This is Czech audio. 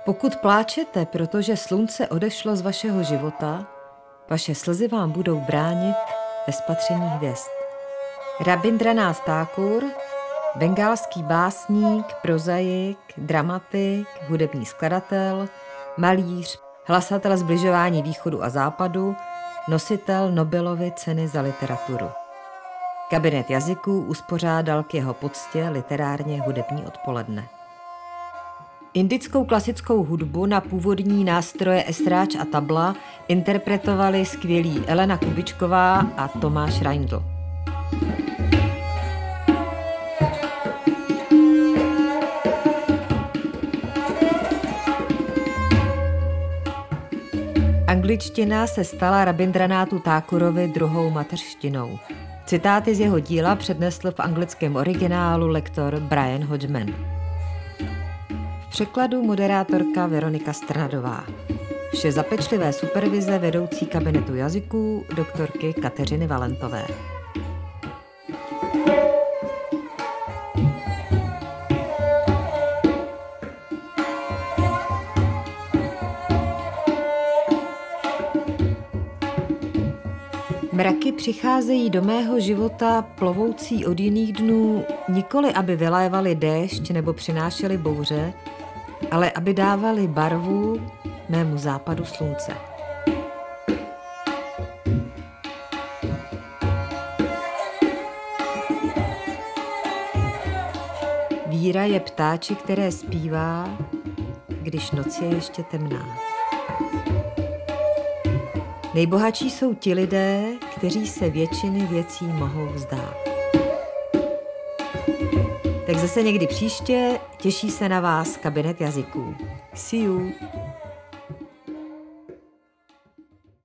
Pokud pláčete, protože slunce odešlo z vašeho života, vaše slzy vám budou bránit ve spatření hvězd. Rabindranath Thakur, bengálský básník, prozaik, dramatik, hudební skladatel, malíř, hlasatel sbližování východu a západu, nositel Nobelovy ceny za literaturu. Kabinet jazyků uspořádal k jeho poctě literárně hudební odpoledne. Indickou klasickou hudbu na původní nástroje esráč a tabla interpretovali skvělí Elena Kubičková a Tomáš Reindl. Angličtina se stala Rabindranáthu Thakurovi druhou mateřštinou. Citáty z jeho díla přednesl v anglickém originálu lektor Brian Hodgman. V překladu moderátorka Veronika Strnadová. Vše za pečlivé supervize vedoucí kabinetu jazyků doktorky Kateřiny Valentové. Mraky přicházejí do mého života plovoucí od jiných dnů, nikoli aby vylévali déšť nebo přinášeli bouře, ale aby dávali barvu mému západu slunce. Víra je ptáči, které zpívá, když noc je ještě temná. Nejbohatší jsou ti lidé, kteří se většiny věcí mohou vzdát. Tak zase někdy příště, těší se na vás kabinet jazyků. See you!